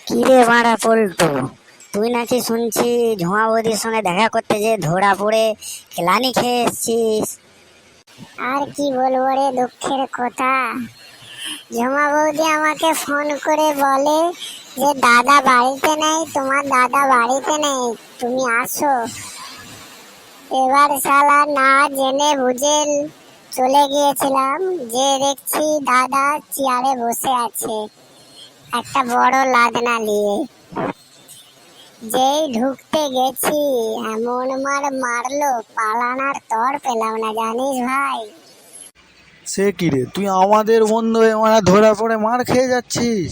কি রে মারা পল্টু, তুই নাকি শুনছি ঝুমা বৌদির সঙ্গে দেখা করতে যে ধরা পড়ে কেলানি খেয়ে এসছিস। আর কি বলবো রে, দুঃখের কথা। ঝুমা বৌদি আমাকে ফোন করে বলে যে দাদা বাড়িতে নেই, তোমার দাদা বাড়িতে নেই, তুমি আসো। এবার শালা না জেনে বুঝে চলে গিয়েছিলাম, যে দেখছি দাদা চেয়ারে বসে আছে একটা বড় লাদনা নিয়ে। যেই ঢুকতে গেছি এমন মার মারলো, পালানোর তর পেলাম না, জানিস ভাই। সে কি রে, তুই আমাদের বন্ধু হয়ে মানে ধরা পড়ে মার খেয়ে যাচ্ছিস?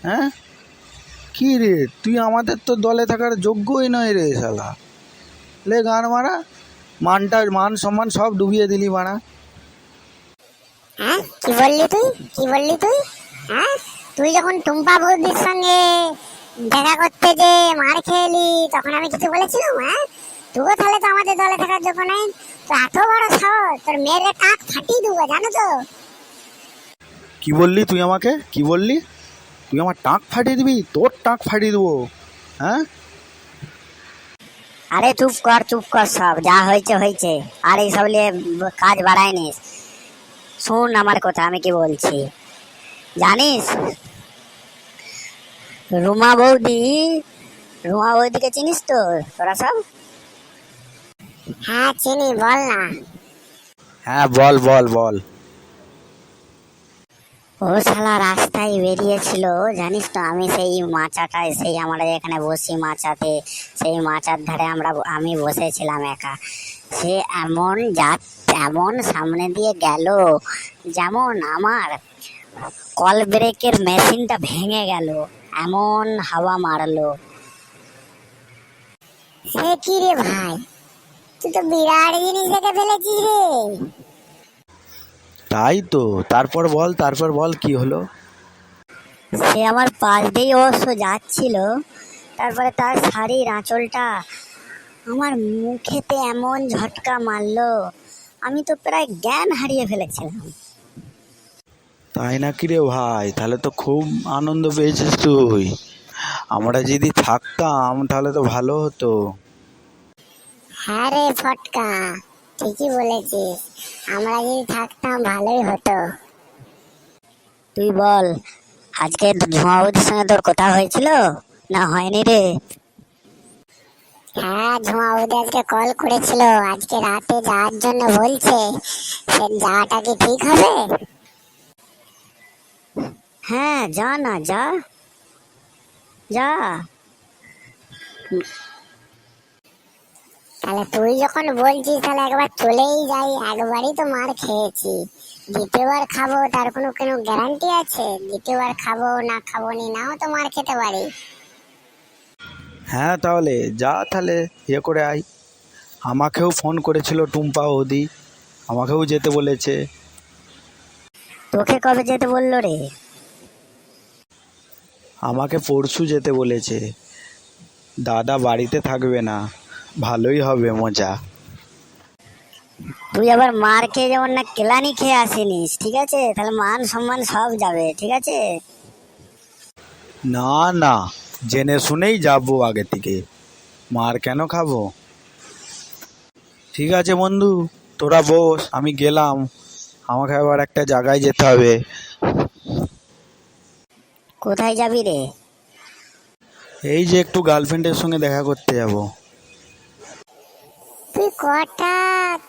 হ্যাঁ, কি রে, তুই আমাদের তো দলে থাকার যোগ্যই নয় রে শালা। লে গান মারা, মান সম্মান সব ডুবিয়ে দিলি মারা। হ্যাঁ, কি বললি তুই? হ্যাঁ, তুই যখন টুম্পা বৌদির সঙ্গে দেখা করতে যে মার খেলি, তখন আমি কিছু বলেছিলাম? হ্যাঁ, তুইও তাহলে তো আমাদের দলে থাকার যোগ্য নাই। তো এত বড় সাহস, তোর মেয়ের কাক ফাটিয়ে দেবো, জানো তো? কি বললি তুই আমাকে? কি বললি? তুই আমার টাক ফাটিয়ে দিবি? তোর টাক ফাটিয়ে দেবো। হ্যাঁ, আরে চুপ কর, সব যা হয়েছে হয়েছে। আর এইসব নিয়ে কাজ বাড়ায় নিস। শোন আমার কথা, আমি কি বলছি জানিস? রুমা বৌদিকে চিনিস তো তোরা সব? হ্যাঁ চিনি, বল না। হ্যাঁ বল বল বল। ও শালা রাস্তায় বেরিয়েছিল, জানিস তো? আমি সেই মাচাটায়, সেই আমরা যেখানে বসি মাচাতে, সেই মাচার ধারে আমি বসেছিলাম একা। সে এমন সামনে দিয়ে গেল, যেমন আমার কল ব্রেকের মেশিনটা ভেঙে গেল, এমন হাওয়া মারলো। সে কি রে ভাই, তুই তো বিরাট জিনিস দেখে ফেলেছিস রে। তাই তো, তারপর বল কি হলো? সে আমার পাশ দিয়ে অবশ্য যাচ্ছিল, তারপরে তার শাড়ির আঁচলটা আমার মুখেতে এমন ঝটকা মারলো, আমি তো প্রায় জ্ঞান হারিয়ে ফেলেছিলাম। তাই নাকি রে ভাই? তাহলে তো খুব আনন্দ পেয়েছিস তুই। আমরা যদি থাকতাম তাহলে তো ভালো হতো। হ্যাঁ রে ফটকা, ঠিকই বলেছিস, আমরা যদি থাকতাম ভালোই হতো। তুই বল, আজকে ঝুমাবতির সঙ্গে তোর কথা হয়েছিল না হয়নি রে? হ্যাঁ, ঝুমা বৌদি আজকে কল করেছিল, আজকে রাতে যাওয়ার জন্য বলছে। সে যাওয়াটা কি ঠিক হবে? হ্যাঁ, যা না, যা যা। তাহলে তুই যখন বলছিস, তাহলে একবার চলেই যাই। একবারই তো মার খেয়েছি, দ্বিতীয়বার খাবো তার কোনো কোনো গ্যারান্টি আছে? দ্বিতীয়বার খাবো না খাবো নি, নাও তো মার খেতে পারি। হ্যাঁ তাহলে যা, তাহলে ইয়ে করে আয়। আমাকেও ফোন করেছিল টুম্পা ওদি, আমাকেও যেতে বলেছে। তোকে কবে যেতে বললো রে? আমাকে পরশু যেতে বলেছে। দাদা বাড়িতে থাকবে না, ভালোই হবে মজা। তুই আবার মার খেয়ে যেমন না কেলানি খেয়ে আসিনিস, ঠিক আছে? তাহলে মান সম্মান সব যাবে, ঠিক আছে? না না, জেনে শুনেই যাবো আগে থেকে, মার কেন খাবো? ঠিক আছে বন্ধু, তোরা বস, আমি গেলাম। আমাকে আবার একটা জায়গায় যেতে হবে। কোথায় যাবি রে? এই যে একটু গার্লফ্রেন্ডের সঙ্গে দেখা করতে যাব। তুই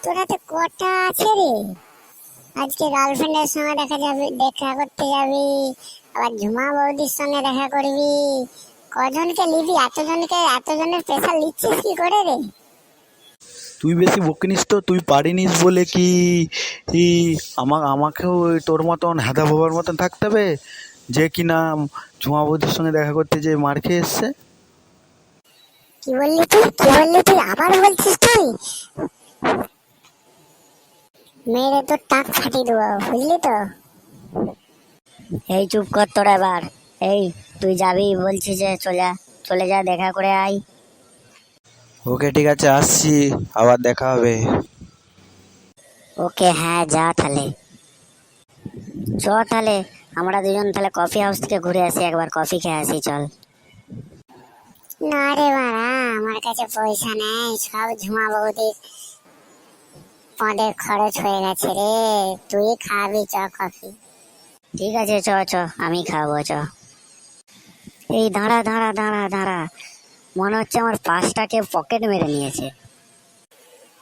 তোরাতে কটা আছে রে? আজকে গার্লফ্রেন্ডের সঙ্গে দেখা করতে যাবি, আবার ঝুমা বৌদির সঙ্গে দেখা করবি। কজনকে নিবি? এতজনের প্রেশার নিচ্ছিস কি করে রে? তুই বেশি বকিনিস তো, তুই পারিনিস বলে কি আমাকেও ওই তোর মতন হাদা বাবার মতন থাকতে হবে, যে কিনা ঝুমা বৌদির সঙ্গে দেখা করতে যে মার খেয়ে এসছে। কি বললি তুই আবার বলছিস তুই? মেরে তোর টাক ফাটিয়ে দেবো, বুঝলি তো? এই চুপ কর তোরা এবার। এই, তুই যাবি বলছিস যে চলে যা, দেখা করে আয়। ওকে ঠিক আছে, আসছি, আবার দেখা হবে। ওকে, হ্যাঁ যা তাহলে। তাহলে আমরা দুজন তাহলে কফি হাউস থেকে ঘুরে আসি, একবার কফি খেয়ে আসি, চল। না রে মারা, আমার কাছে পয়সা নেই, সব ঝুমা বৌদির পদে খরচ হয়ে গেছে রে। তুই খাবি চ কফি? ঠিক আছে, চ চ, আমি খাবো, চ। এই দাঁড়া দাঁড়া দাঁড়া দাঁড়া, মনে হচ্ছে আমার পাসটাকে পকেট মেরে নিয়েছে।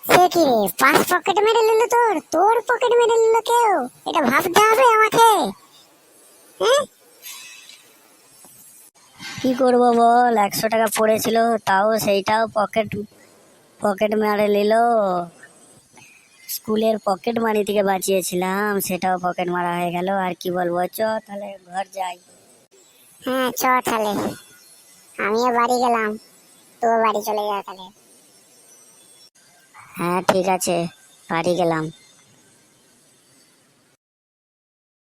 সে কি রে, পাঁচ পকেট মেরে নিল? তোর পকেট মেরে নিল কেউ? এটা ভাবতে হবে আমাকে। হ্যাঁ, কি করবো বল, 100 টাকা পড়েছিল, তাও সেইটাও পকেট পকেট মারে নিল। স্কুলের পকেট মানি থেকে বাঁচিয়েছিলাম, সেটাও পকেট মারা হয়ে গেল। আর কি বলবো, চ তাহলে ঘর যাই। হ্যাঁ চ তাহলে, আমিও বাড়ি গেলাম, তুইও বাড়ি চলে যা তাহলে। হ্যাঁ ঠিক আছে, বাড়ি গেলাম।